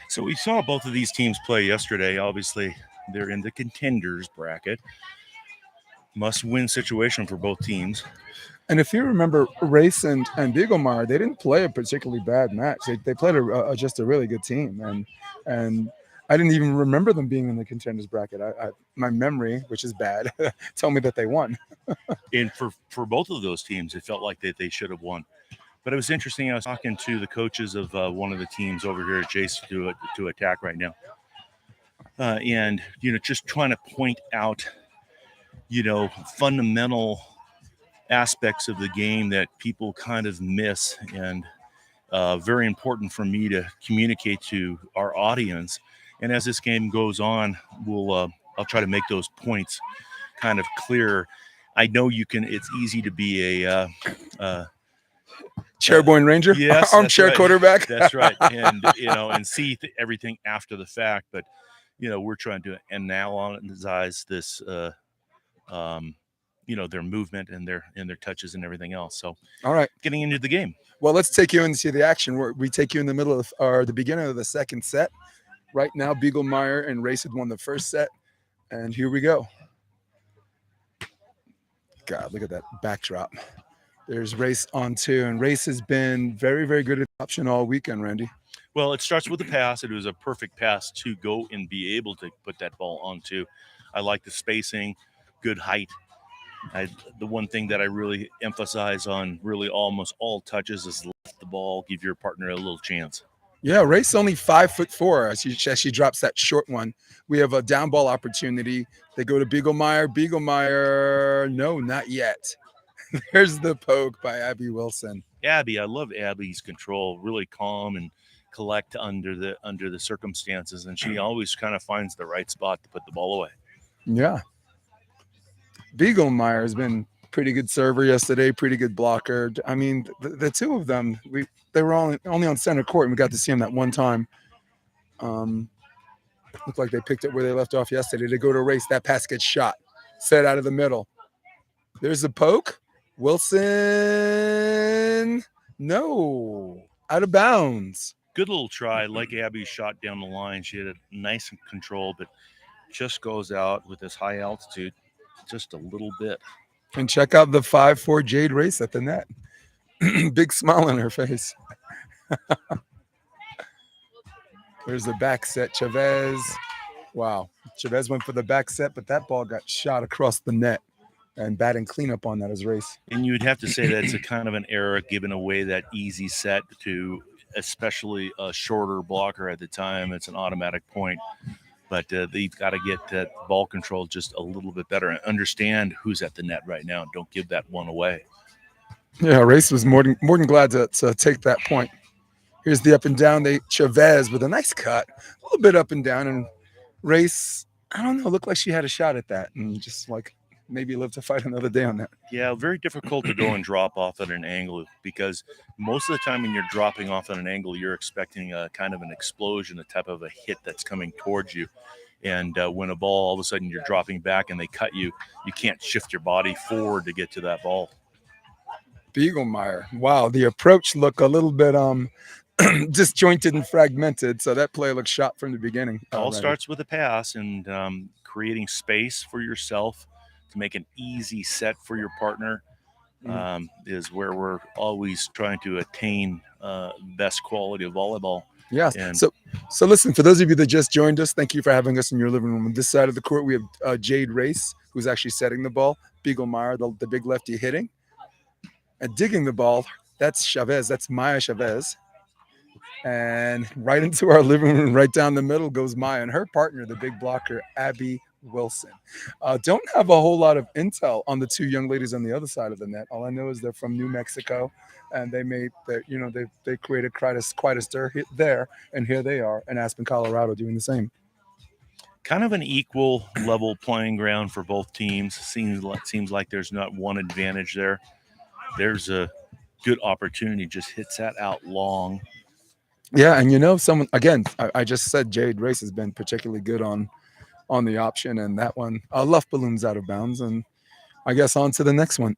So we saw both of these teams play yesterday. Obviously, they're in the contenders bracket. Must win situation for both teams. And if you remember, Race and Biegelmeyer, they didn't play a particularly bad match. They played just a really good team, and I didn't even remember them being in the contenders bracket. My memory, which is bad, told me that they won. And for both of those teams, it felt like they should have won. But it was interesting. I was talking to the coaches of one of the teams over here at Jace to attack right now, and just trying to point out fundamental aspects of the game that people kind of miss, and very important for me to communicate to our audience. And as this game goes on, I'll try to make those points kind of clear. I know you can. It's easy to be a Chairborne Ranger, yes, armchair right. quarterback. That's right, and see everything after the fact. But we're trying to analyze this. Their movement and their touches and everything else. So, all right, getting into the game. Well, let's take you into the action. We take you in the middle of or the beginning of the second set. Right now, Biegelmeyer and Race had won the first set, and here we go. God, look at that backdrop. There's Race on two, and Race has been very, very good at option all weekend, Randy. Well, it starts with the pass. It was a perfect pass to go and be able to put that ball onto. I like the spacing, good height. The one thing that I really emphasize on really almost all touches is lift the ball, give your partner a little chance. Yeah, Race only 5'4" as she drops that short one. We have a down ball opportunity. They go to Biegelmeyer. Biegelmeyer, no, not yet. There's the poke by Abby Wilson. Abby, I love Abby's control, really calm and collect under the circumstances, and she always kind of finds the right spot to put the ball away. Yeah. Biegelmeyer has been pretty good server yesterday, pretty good blocker. I mean, the two of them, they were only on center court, and we got to see them that one time. Looked like they picked it where they left off yesterday. They go to Race. That pass gets shot, set out of the middle. There's a poke. Wilson, no, out of bounds. Good little try, like Abby's shot down the line. She had a nice control, but just goes out with this high altitude. Just a little bit. And check out the 5'4" Jade Race at the net. Big smile on her face. There's the back set. Chavez. Wow. Chavez went for the back set, but that ball got shot across the net. And batting cleanup on that is Race. And you'd have to say that's a kind of an error, giving away that easy set to especially a shorter blocker at the time. It's an automatic point. But they've got to get that ball control just a little bit better and understand who's at the net right now. Don't give that one away. Yeah, Race was more than glad to take that point. Here's the up and down. Chavez with a nice cut, a little bit up and down. And Race, I don't know, looked like she had a shot at that and just like maybe live to fight another day on that. Yeah, very difficult to go and drop off at an angle because most of the time when you're dropping off at an angle, you're expecting a kind of an explosion, a type of a hit that's coming towards you. And when a ball, all of a sudden you're dropping back and they cut you, you can't shift your body forward to get to that ball. Biegelmeyer. Wow, the approach looked a little bit disjointed and fragmented, so that play looked shot from the beginning. All starts with a pass and creating space for yourself to make an easy set for your partner is where we're always trying to attain best quality of volleyball. Yes. So listen, for those of you that just joined us, thank you for having us in your living room. On this side of the court, we have Jade Race, who's actually setting the ball. Biegelmeyer, the big lefty, hitting. And digging the ball, that's Chavez. That's Maya Chavez. And right into our living room, right down the middle goes Maya and her partner, the big blocker, Abby Wilson. Don't have a whole lot of intel on the two young ladies on the other side of the net. All I know is they're from New Mexico, and they created quite a stir there, and here they are in Aspen, Colorado, doing the same. Kind of an equal level playing ground for both teams. Seems like there's not one advantage there. There's a good opportunity, just hits that out long. Yeah, and someone again. I just said Jade Race has been particularly good on the option, and that one, Luft Balloon's out of bounds, and I guess on to the next one.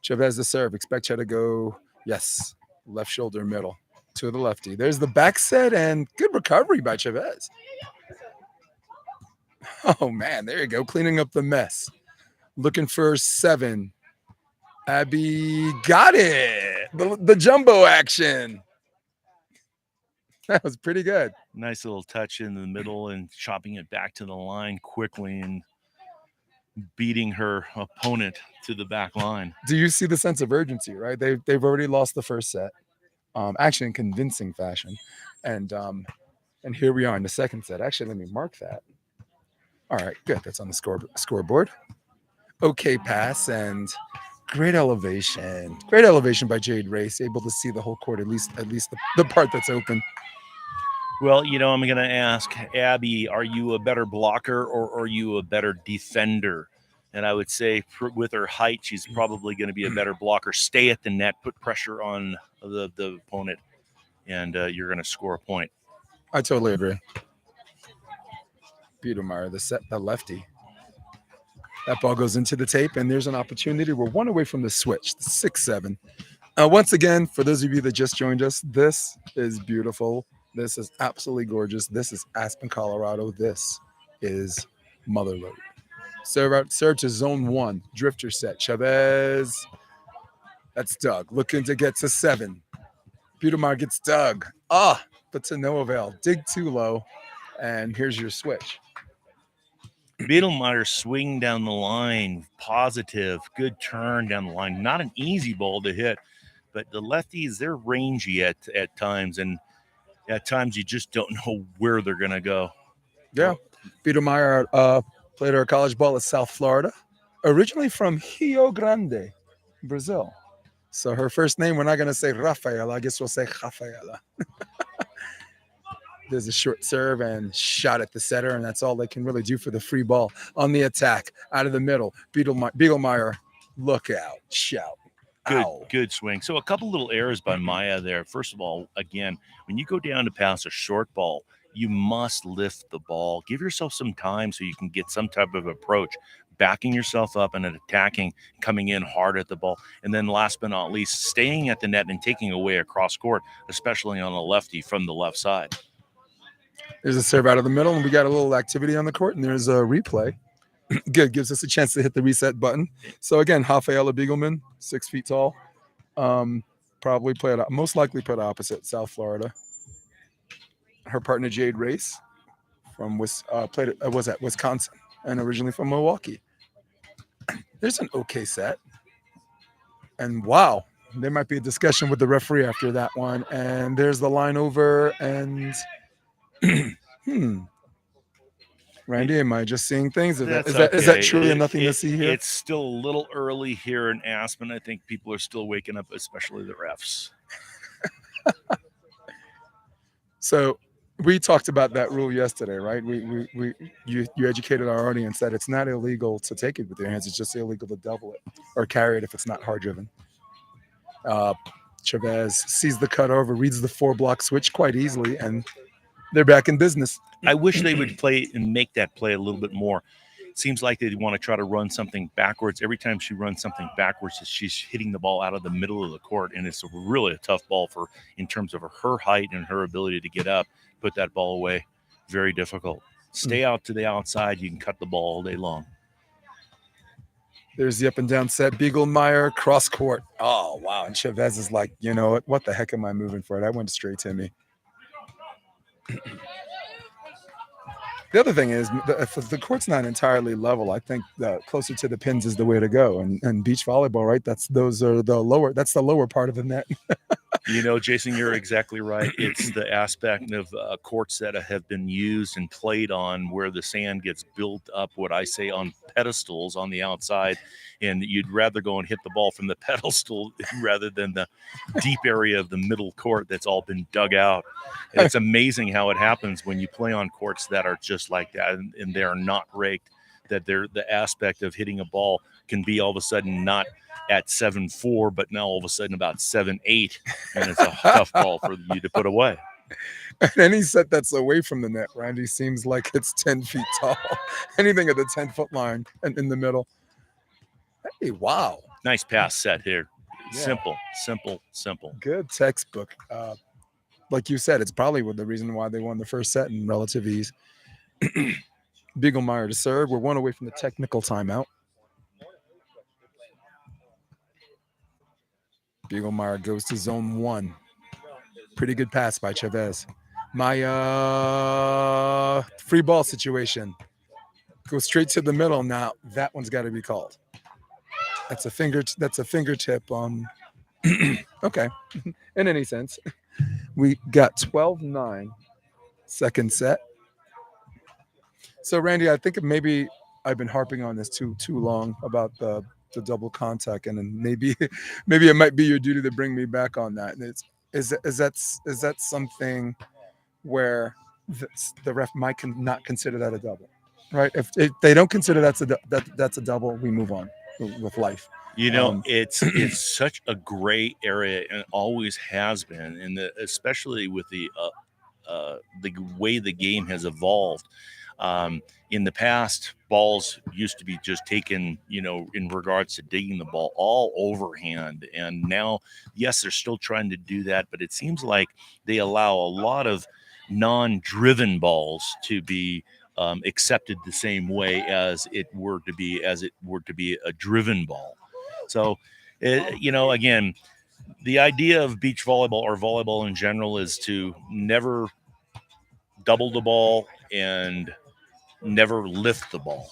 Chavez the serve. Expect her to go, yes, left shoulder middle. to the lefty. There's the back set and good recovery by Chavez. Oh man, there you go, cleaning up the mess. Looking for 7. Abby got it. The jumbo action. That was pretty good. Nice little touch in the middle and chopping it back to the line quickly and beating her opponent to the back line. Do you see the sense of urgency, right? They've already lost the first set, actually in convincing fashion. And here we are in the second set. Actually, let me mark that. All right, good. That's on the scoreboard. Okay pass and great elevation. Great elevation by Jade Race, able to see the whole court, at least the part that's open. Well, I'm going to ask Abby, are you a better blocker or are you a better defender? And I would say with her height, she's probably going to be a better blocker. Stay at the net, put pressure on the opponent, and you're going to score a point. I totally agree. Biegelmeyer, the lefty. That ball goes into the tape, and there's an opportunity. We're one away from the switch, 6-7. Once again, for those of you that just joined us, this is beautiful. This is absolutely gorgeous. This is Aspen, Colorado. This is Motherlode. Serve to zone 1. Drifter set. Chavez. That's Doug. Looking to get to 7. Biegelmeyer gets Doug. But to no avail. Dig too low. And here's your switch. Biegelmeyer swing down the line, positive, good turn down the line. Not an easy ball to hit, but the lefties, they're rangy at times, and at times you just don't know where they're going to go. Yeah. Biegelmeyer played her college ball at South Florida, originally from Rio Grande, Brazil. So her first name, we're not going to say Rafaela. I guess we'll say Rafaela. There's a short serve and shot at the setter, and that's all they can really do for the free ball. On the attack, out of the middle, Biegelmeyer, look out, shout. Good swing. So a couple little errors by Maya there. First of all, again, when you go down to pass a short ball, you must lift the ball. Give yourself some time so you can get some type of approach, backing yourself up and attacking, coming in hard at the ball. And then last but not least, staying at the net and taking away across court, especially on a lefty from the left side. There's a serve out of the middle, and we got a little activity on the court, and there's a replay. Good, gives us a chance to hit the reset button. So again, Rafaela Biegelman, 6 feet tall, probably most likely played opposite South Florida. Her partner Jade Race was at Wisconsin and originally from Milwaukee. There's an okay set, and wow, there might be a discussion with the referee after that one. And there's the line over, and Randy, am I just seeing things? Is that truly nothing to see here? It's still a little early here in Aspen. I think people are still waking up, especially the refs. So we talked about that rule yesterday, right? You educated our audience that it's not illegal to take it with your hands. It's just illegal to double it or carry it if it's not hard driven. Chavez sees the cutover, reads the 4-block switch quite easily, and they're back in business. I wish they would play and make that play a little bit more. It seems like they want to try to run something backwards. Every time she runs something backwards, she's hitting the ball out of the middle of the court, and it's really a tough ball in terms of her height and her ability to get up, put that ball away. Very difficult. Stay out to the outside. You can cut the ball all day long. There's the up and down set. Biegelmeyer, cross court. Oh, wow. And Chavez is like, you know what the heck am I moving for? That went straight to me. The other thing is, if the court's not entirely level, I think closer to the pins is the way to go. And beach volleyball, right? That's the lower part of the net. Jason, you're exactly right. It's the aspect of courts that have been used and played on where the sand gets built up, what I say, on pedestals on the outside. And you'd rather go and hit the ball from the pedestal rather than the deep area of the middle court that's all been dug out. And it's amazing how it happens when you play on courts that are just like that and they are not raked, that the aspect of hitting a ball can be all of a sudden not at 7-4, but now all of a sudden about 7-8, and it's a tough ball for you to put away. And any set that's away from the net, Randy, seems like it's 10 feet tall. Anything at the 10-foot line and in the middle. Hey, wow. Nice pass set here. Yeah. Simple. Good textbook. like you said, it's probably the reason why they won the first set in relative ease. Biegelmeyer to serve. We're one away from the technical timeout. Biegelmeyer goes to zone one. Pretty good pass by Chavez. Maya, free ball situation. Goes straight to the middle. Now that one's got to be called. That's a finger. That's a fingertip. Okay. In any sense, we got 12-9, second set. So Randy, I think maybe I've been harping on this too long about the double contact, and then maybe maybe it might be your duty to bring me back on that. And is that something where the ref might not consider that a double, right? If they don't consider that's a double, we move on with life. It's such a gray area, and always has been, and especially with the way the game has evolved. In the past, balls used to be just taken, in regards to digging the ball, all overhand. And now, yes, they're still trying to do that, but it seems like they allow a lot of non-driven balls to be accepted the same way as it were to be a driven ball. So, again, the idea of beach volleyball or volleyball in general is to never double the ball and never lift the ball.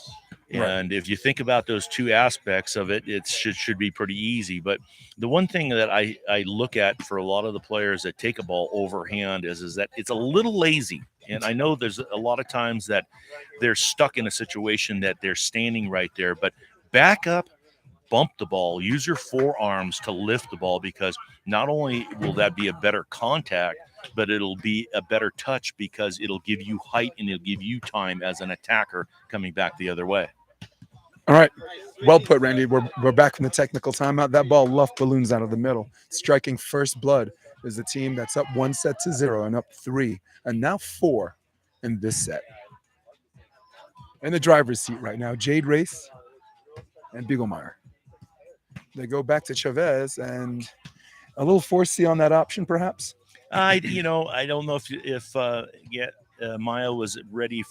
Right. And if you think about those two aspects of it, it should be pretty easy. But the one thing that I look at for a lot of the players that take a ball overhand is that it's a little lazy. And I know there's a lot of times that they're stuck in a situation that they're standing right there, but back up, bump the ball, use your forearms to lift the ball, because not only will that be a better contact, but it'll be a better touch because it'll give you height and it'll give you time as an attacker coming back the other way. All right. Well put, Randy. We're back from the technical timeout. That ball luffed balloons out of the middle. Striking first blood is the team that's up 1-0 and up 3, and now 4 in this set. In the driver's seat right now, Jade Race and Biegelmeyer. They go back to Chavez, and a little 4C on that option, perhaps. I don't know if Maya was ready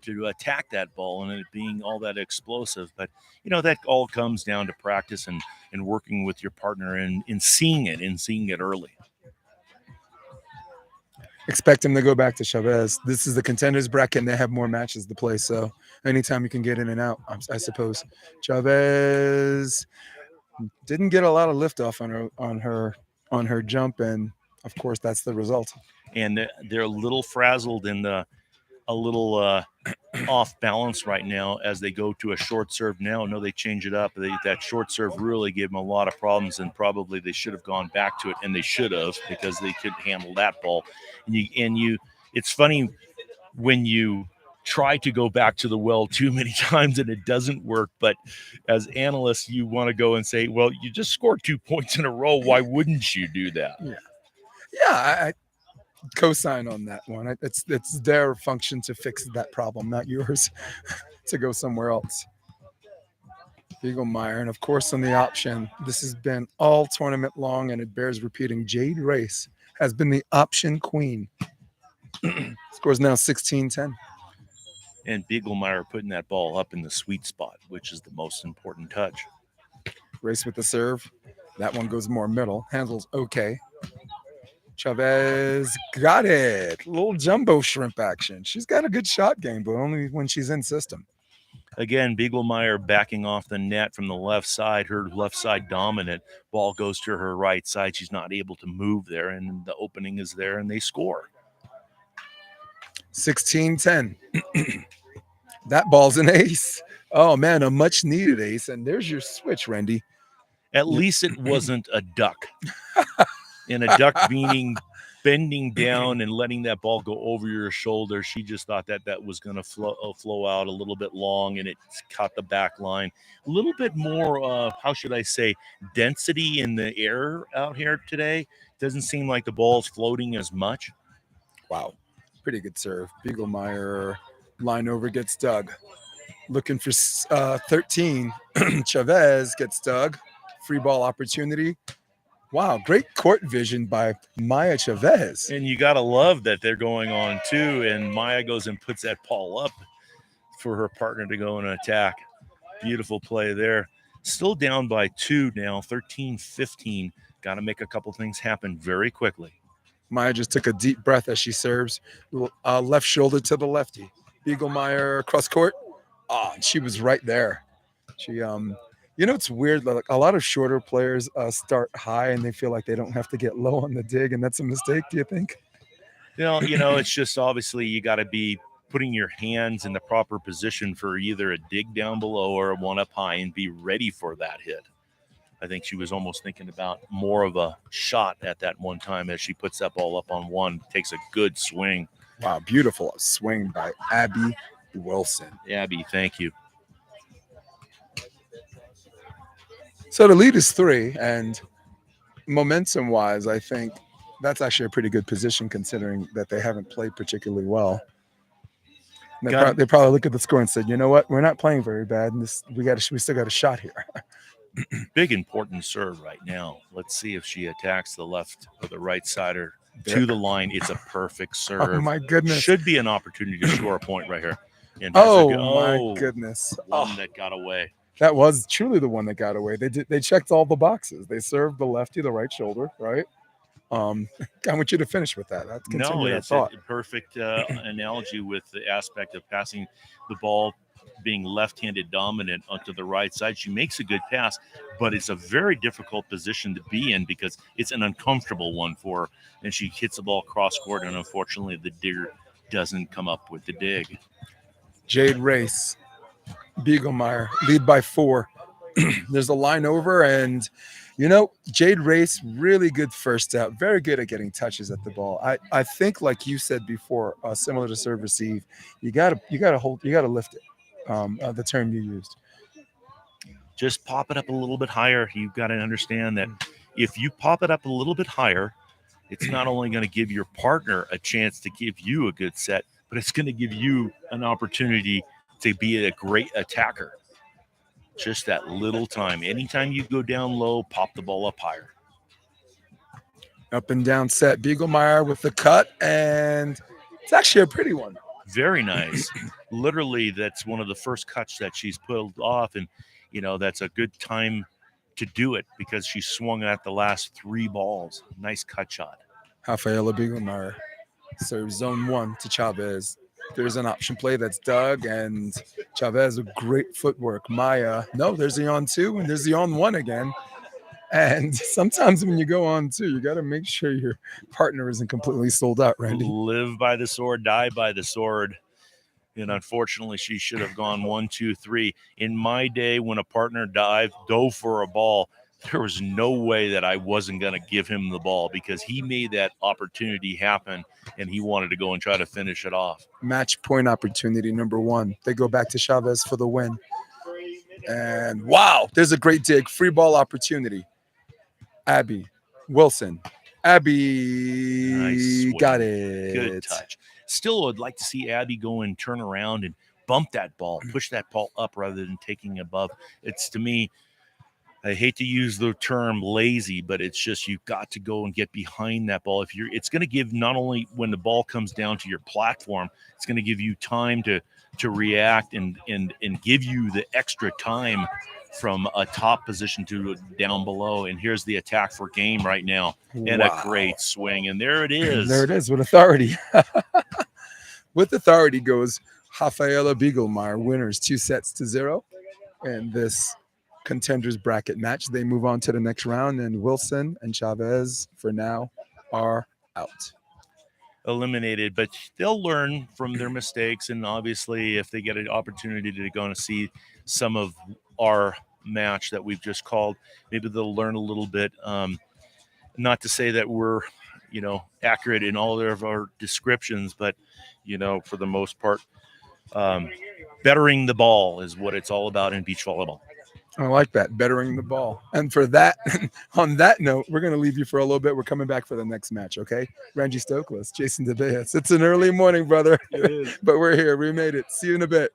to attack that ball and it being all that explosive, but that all comes down to practice and working with your partner and seeing it early. Expect him to go back to Chavez. This is the contenders bracket, and they have more matches to play. So anytime you can get in and out, I suppose. Chavez didn't get a lot of liftoff on her jump, and of course that's the result. And they're a little frazzled and a little off balance right now as they go to a short serve now. No, they change it up. That short serve really gave them a lot of problems, and probably they should have gone back to it, and they should have, because they couldn't handle that ball. And it's funny when you try to go back to the well too many times and it doesn't work. But as analysts, you want to go and say, well, you just scored 2 points in a row. Why wouldn't you do that? Yeah, I co-sign on that one. It's their function to fix that problem, not yours to go somewhere else. Biegelmeyer, and of course on the option, this has been all tournament long, and it bears repeating. Jade Race has been the option queen. Scores now 16-10. And Biegelmeyer putting that ball up in the sweet spot, which is the most important touch. Race with the serve. That one goes more middle. Handles okay. Chavez got it. Little jumbo shrimp action. She's got a good shot game, but only when she's in system. Again, Biegelmeyer backing off the net from the left side, her left side dominant. Ball goes to her right side. She's not able to move there, and the opening is there, and they score. 16-10. That ball's an ace. Oh, man, a much-needed ace. And there's your switch, Randy. At least it wasn't a duck. And a duck meaning bending down and letting that ball go over your shoulder. She just thought that was going to flow out a little bit long, and it caught the back line. A little bit more, how should I say, density in the air out here today. Doesn't seem like the ball's floating as much. Wow. Pretty good serve. Biegelmeyer, line over, gets dug. Looking for 13. Chavez gets dug. Free ball opportunity. Wow, great court vision by Maya Chavez. And you got to love that they're going on too. And Maya goes and puts that ball up for her partner to go and attack. Beautiful play there. Still down by 2 now, 13-15. Got to make a couple things happen very quickly. Maya just took a deep breath as she serves. Left shoulder to the lefty. Biegelmeyer cross court. Oh, she was right there. She it's weird. Like a lot of shorter players start high and they feel like they don't have to get low on the dig, and that's a mistake. Do you think? It's just obviously you got to be putting your hands in the proper position for either a dig down below or a one up high and be ready for that hit. I think she was almost thinking about more of a shot at that one time as she puts that ball up on one, takes a good swing. Wow, beautiful swing by Abby Wilson. Abby, thank you. So the lead is 3, and momentum-wise, I think that's actually a pretty good position considering that they haven't played particularly well. They probably look at the score and said, "You know what? We're not playing very bad, and we still got a shot here." Big important serve right now. Let's see if she attacks the left or the right sider to the line. It's a perfect serve. Oh my goodness! Should be an opportunity to score a point right here. And my goodness! One that got away. That was truly the one that got away. They checked all the boxes. They served the lefty, the right shoulder, right? I want you to finish with that. That's it's a perfect analogy with the aspect of passing the ball, being left-handed dominant onto the right side. She makes a good pass, but it's a very difficult position to be in because it's an uncomfortable one for her. And she hits the ball cross-court, and unfortunately the digger doesn't come up with the dig. Jade Race, Biegelmeyer, lead by 4. There's a line over, and Jade Race, really good first out, very good at getting touches at the ball. I think, like you said before, similar to serve receive, you gotta lift it. The term you used. Just pop it up a little bit higher. You've got to understand that if you pop it up a little bit higher, it's not only going to give your partner a chance to give you a good set, but it's going to give you an opportunity to be a great attacker. Just that little time. Anytime you go down low, pop the ball up higher. Up and down set. Biegelmeyer with the cut, and it's actually a pretty one. Very nice. Literally, that's one of the first cuts that she's pulled off, and that's a good time to do it because she swung at the last 3 balls. Nice cut shot. Rafaela Biegelmeyer serves zone 1 to Chavez. There's an option play that's dug, and Chavez with great footwork. Maya, no, there's the on 2, and there's the on 1 again. And sometimes when you go on 2, you got to make sure your partner isn't completely sold out, Randy. Live by the sword, die by the sword. And unfortunately, she should have gone 1, 2, 3. In my day, when a partner dove for a ball, there was no way that I wasn't going to give him the ball because he made that opportunity happen, and he wanted to go and try to finish it off. Match point opportunity number 1. They go back to Chavez for the win. And wow, there's a great dig. Free ball opportunity. Abby Wilson. Abby nice got it. Good touch. Still would like to see Abby go and turn around and bump that ball, push that ball up rather than taking above. It's, to me, I hate to use the term lazy, but it's just you've got to go and get behind that ball. It's going to give, not only when the ball comes down to your platform, it's going to give you time to react and give you the extra time from a top position to down below. And here's the attack for game right now. And a great swing. And there it is. There it is with authority. With authority goes Rafaela Biegelmeyer, winners 2-0. And this contenders bracket match, they move on to the next round, and Wilson and Chavez for now are out. Eliminated, but they'll learn from their mistakes, and obviously if they get an opportunity to go and see some of our match that we've just called, maybe they'll learn a little bit. Not to say that we're accurate in all of our descriptions, but for the most part, bettering the ball is what it's all about in beach volleyball. I like that, bettering the ball. And for that, on that note, we're going to leave you for a little bit. We're coming back for the next match, okay? Randy Stokely, Jason DeBeas. It's an early morning, brother. It is. But we're here. We made it. See you in a bit.